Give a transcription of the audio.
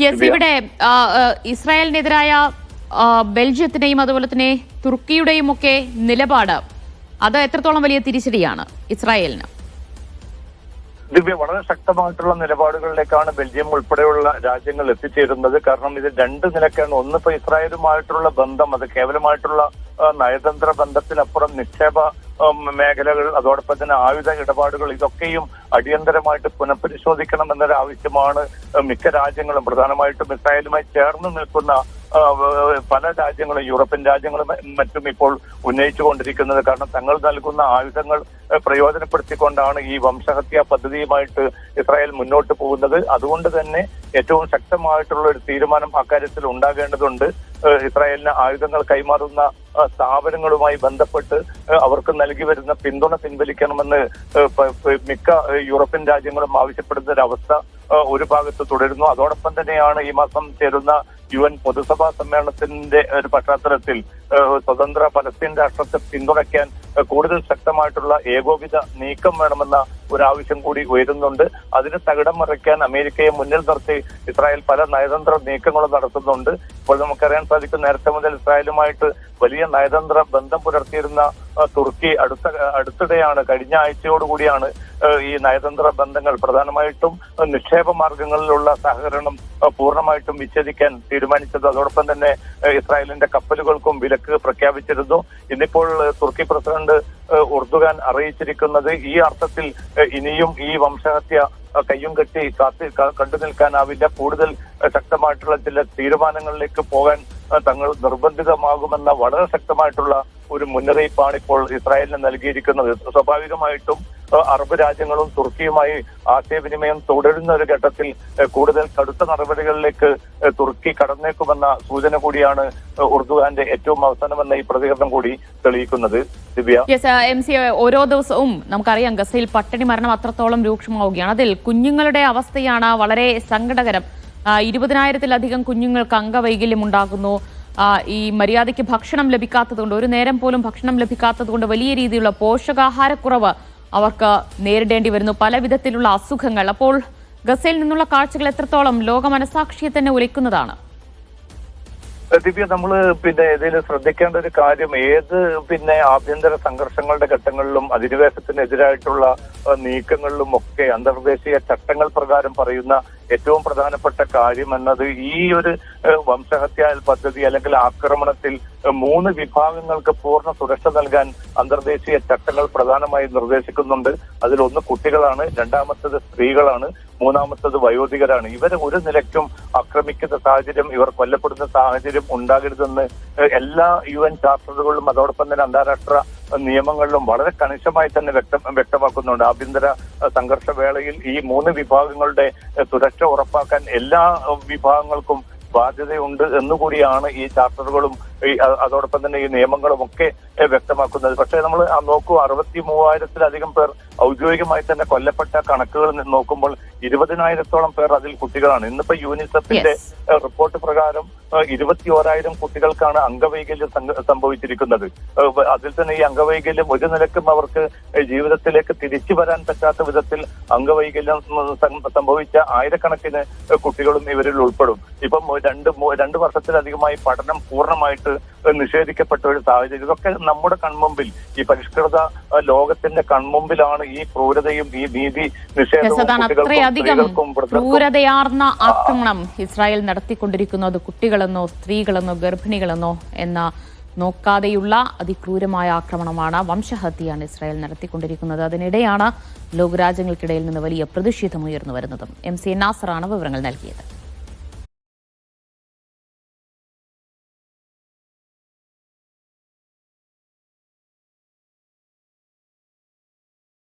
Yes, ഇവിടെ ഇസ്രായേലിനെതിരായ ബെൽജിയത്തിന്റെയും അതുപോലെ തന്നെ തുർക്കിയുടെയും ഒക്കെ നിലപാട് അത് എത്രത്തോളം വലിയ തിരിച്ചടിയാണ് ഇസ്രായേലിന്? ദിവ്യ, വളരെ ശക്തമായിട്ടുള്ള നിലപാടുകളിലേക്കാണ് ബെൽജിയം ഉൾപ്പെടെയുള്ള രാജ്യങ്ങൾ എത്തിച്ചേരുന്നത്. കാരണം ഇത് രണ്ട് നിലക്കാണ്. ഒന്നിപ്പോ ഇസ്രായേലുമായിട്ടുള്ള ബന്ധം, അത് കേവലമായിട്ടുള്ള നയതന്ത്ര ബന്ധത്തിനപ്പുറം നിക്ഷേപ മേഖലകൾ, അതോടൊപ്പം തന്നെ ആയുധ ഇടപാടുകൾ, ഇതൊക്കെയും അടിയന്തരമായിട്ട് പുനഃപരിശോധിക്കണമെന്നൊരു ആവശ്യമാണ് മിക്ക രാജ്യങ്ങളും, പ്രധാനമായിട്ടും ഇസ്രായേലുമായി ചേർന്ന് നിൽക്കുന്ന പല രാജ്യങ്ങളും, യൂറോപ്യൻ രാജ്യങ്ങളും മറ്റും ഇപ്പോൾ ഉന്നയിച്ചുകൊണ്ടിരിക്കുന്നത്. കാരണം തങ്ങൾ നൽകുന്ന ആയുധങ്ങൾ പ്രയോജനപ്പെടുത്തിക്കൊണ്ടാണ് ഈ വംശഹത്യാ പദ്ധതിയുമായിട്ട് ഇസ്രായേൽ മുന്നോട്ട് പോകുന്നത്. അതുകൊണ്ട് തന്നെ ഏറ്റവും ശക്തമായിട്ടുള്ള ഒരു തീരുമാനം അക്കാര്യത്തിൽ ഉണ്ടാകേണ്ടതുണ്ട്. ഇസ്രായേലിന് ആയുധങ്ങൾ കൈമാറുന്ന സ്ഥാപനങ്ങളുമായി ബന്ധപ്പെട്ട് അവർക്ക് നൽകി വരുന്ന പിന്തുണ പിൻവലിക്കണമെന്ന് മിക്ക യൂറോപ്യൻ രാജ്യങ്ങളും ആവശ്യപ്പെടുന്ന ഒരവസ്ഥ ഒരു ഭാഗത്ത് തുടരുന്നു. അതോടൊപ്പം തന്നെയാണ് ഈ മാസം ചേരുന്ന UN പൊതുസഭാ സമ്മേളനത്തിന്റെ ഒരു പശ്ചാത്തലത്തിൽ സ്വതന്ത്ര പലസ്തീൻ രാഷ്ട്രത്തെ പിന്തുണയ്ക്കാൻ കൂടുതൽ ശക്തമായിട്ടുള്ള ഏകോപിത നീക്കം വേണമെന്ന ഒരാവശ്യം കൂടി ഉയരുന്നുണ്ട്. അതിന് തകിടം മറിക്കാൻ അമേരിക്കയെ മുന്നിൽ നിർത്തി ഇസ്രായേൽ പല നയതന്ത്ര നീക്കങ്ങളും നടത്തുന്നുണ്ട്. ഇപ്പോൾ നമുക്കറിയാൻ സാധിക്കും, നേരത്തെ മുതൽ ഇസ്രായേലുമായിട്ട് വലിയ നയതന്ത്ര ബന്ധം പുലർത്തിയിരുന്ന തുർക്കി അടുത്തിടെയാണ്, കഴിഞ്ഞ ആഴ്ചയോടുകൂടിയാണ് ഈ നയതന്ത്ര ബന്ധങ്ങൾ, പ്രധാനമായിട്ടും നിക്ഷേപ മാർഗങ്ങളിലുള്ള സഹകരണം പൂർണ്ണമായിട്ടും വിച്ഛേദിക്കാൻ തീരുമാനിച്ചത്. അതോടൊപ്പം തന്നെ ഇസ്രായേലിന്റെ കപ്പലുകൾക്കും വിലക്ക് പ്രഖ്യാപിച്ചിരുന്നു. ഇന്നിപ്പോൾ തുർക്കി പ്രസിഡന്റ് ഉർദുഗാൻ അറിയിച്ചിരിക്കുന്നത് ഈ അർത്ഥത്തിൽ ഇനിയും ഈ വംശഹത്യ കയ്യും കെട്ടി കണ്ടു നിൽക്കാനാവില്ല, കൂടുതൽ ശക്തമായിട്ടുള്ള ചില തീരുമാനങ്ങളിലേക്ക് പോകാൻ തങ്ങൾ നിർബന്ധിതമാകുമെന്ന വളരെ ശക്തമായിട്ടുള്ള ഒരു മുന്നറിയിപ്പാണ് ഇപ്പോൾ ഇസ്രായേലിന് നൽകിയിരിക്കുന്നത്. സ്വാഭാവികമായിട്ടും അറബ് രാജ്യങ്ങളും തുർക്കിയുമായി ആശയവിനിമയം തുടരുന്ന ഒരു ഘട്ടത്തിൽ കൂടുതൽ കടുത്ത നടപടികളിലേക്ക് തുർക്കി കടന്നേക്കുമെന്ന സൂചന കൂടിയാണ് ഉർദുഗാന്റെ ഏറ്റവും അവസാനമെന്ന ഈ പ്രതികരണം കൂടി തെളിയിക്കുന്നത്. ദിവ്യ, ഓരോ ദിവസവും നമുക്കറിയാം ഗസയിൽ പട്ടിണി മരണം അത്രത്തോളം രൂക്ഷമാവുകയാണ്. അതിൽ കുഞ്ഞുങ്ങളുടെ അവസ്ഥയാണ് വളരെ സങ്കടകരം. 20,000-ലധികം കുഞ്ഞുങ്ങൾക്ക് അംഗവൈകല്യം ഉണ്ടാകുന്നു. ഈ മര്യാദയ്ക്ക് ഭക്ഷണം ലഭിക്കാത്തതുകൊണ്ട്, ഒരു നേരം പോലും ഭക്ഷണം ലഭിക്കാത്തതുകൊണ്ട് വലിയ രീതിയിലുള്ള പോഷകാഹാരക്കുറവ് അവർക്ക് നേരിടേണ്ടി വരുന്നു, പല വിധത്തിലുള്ള അസുഖങ്ങൾ. അപ്പോൾ ഗസയിൽ നിന്നുള്ള കാഴ്ചകൾ എത്രത്തോളം ലോക മനസാക്ഷിയെ തന്നെ ഉലയ്ക്കുന്നതാണ്? ദിവ്യ, നമ്മള് ഇതിൽ ശ്രദ്ധിക്കേണ്ട ഒരു കാര്യം, ഏത് ആഭ്യന്തര സംഘർഷങ്ങളുടെ ഘട്ടങ്ങളിലും അധിനിവേശത്തിനെതിരായിട്ടുള്ള നീക്കങ്ങളിലും ഒക്കെ അന്തർദേശീയ ചട്ടങ്ങൾ പ്രകാരം പറയുന്ന ഏറ്റവും പ്രധാനപ്പെട്ട കാര്യം എന്നത് ഈ ഒരു വംശഹത്യാ പദ്ധതി അല്ലെങ്കിൽ ആക്രമണത്തിൽ 3 വിഭാഗങ്ങൾക്ക് പൂർണ്ണ സുരക്ഷ നൽകാൻ അന്തർദേശീയ ചട്ടങ്ങൾ പ്രധാനമായി നിർദ്ദേശിക്കുന്നുണ്ട്. അതിലൊന്ന് കുട്ടികളാണ്, രണ്ടാമത്തത് സ്ത്രീകളാണ്, മൂന്നാമത്തത് വയോധികരാണ്. ഇവരെ ഒരു നിലയ്ക്കും ആക്രമിക്കുന്ന സാഹചര്യം, ഇവർ കൊല്ലപ്പെടുന്ന സാഹചര്യം ഉണ്ടാകരുതെന്ന് എല്ലാ UN ചാർട്ടറുകളിലും അതോടൊപ്പം തന്നെ അന്താരാഷ്ട്ര നിയമങ്ങളിലും വളരെ കണിശമായി തന്നെ വ്യക്തമാക്കുന്നുണ്ട്. ആഭ്യന്തര സംഘർഷ വേളയിൽ ഈ 3 വിഭാഗങ്ങളുടെ സുരക്ഷ ഉറപ്പാക്കാൻ എല്ലാ വിഭാഗങ്ങൾക്കും ബാധ്യതയുണ്ട് എന്നുകൂടിയാണ് ഈ ചാർട്ടറുകളും അതോടൊപ്പം തന്നെ ഈ നിയമങ്ങളും ഒക്കെ വ്യക്തമാക്കുന്നത്. പക്ഷേ നമ്മൾ നോക്കൂ, 63,000-ലധികം പേർ ഔദ്യോഗികമായി തന്നെ കൊല്ലപ്പെട്ട കണക്കുകൾ നോക്കുമ്പോൾ 20,000-ഓളം പേർ അതിൽ കുട്ടികളാണ്. ഇന്നിപ്പോ യൂണിസെഫിന്റെ റിപ്പോർട്ട് പ്രകാരം 21,000 കുട്ടികൾക്കാണ് അംഗവൈകല്യം സംഭവിച്ചിരിക്കുന്നത്. അതിൽ തന്നെ ഈ അംഗവൈകല്യം ഒരു നിലക്കും അവർക്ക് ജീവിതത്തിലേക്ക് തിരിച്ചു വരാൻ പറ്റാത്ത വിധത്തിൽ അംഗവൈകല്യം സംഭവിച്ച ആയിരക്കണക്കിന് കുട്ടികളും ഇവരിൽ ഉൾപ്പെടും. ഇപ്പം 2 വർഷത്തിലധികമായി പഠനം പൂർണ്ണമായിട്ട് നിഷേധിക്കപ്പെട്ട ഒരു സാഹചര്യം. ഇതൊക്കെ നമ്മുടെ കൺമുമ്പിൽ, ഈ പരിഷ്കൃത ലോകത്തിന്റെ കൺമുമ്പിലാണ് ഈ ക്രൂരതയും ഈ നീതി നിഷേധവും ക്രൂരതയാർന്ന ആക്രമണം ഇസ്രായേൽ നടത്തിക്കൊണ്ടിരിക്കുന്നത്. കുട്ടികളെന്നോ സ്ത്രീകളെന്നോ ഗർഭിണികളെന്നോ എന്ന നോക്കാതെയുള്ള അതിക്രൂരമായ ആക്രമണമാണ്, വംശഹത്യയാണ് ഇസ്രായേൽ നടത്തിക്കൊണ്ടിരിക്കുന്നത്. അതിനിടെയാണ് ലോകരാജ്യങ്ങൾക്കിടയിൽ നിന്ന് വലിയ പ്രതിഷേധം ഉയർന്നു വരുന്നതും. MC നാസറാണ് വിവരങ്ങൾ നൽകിയത്.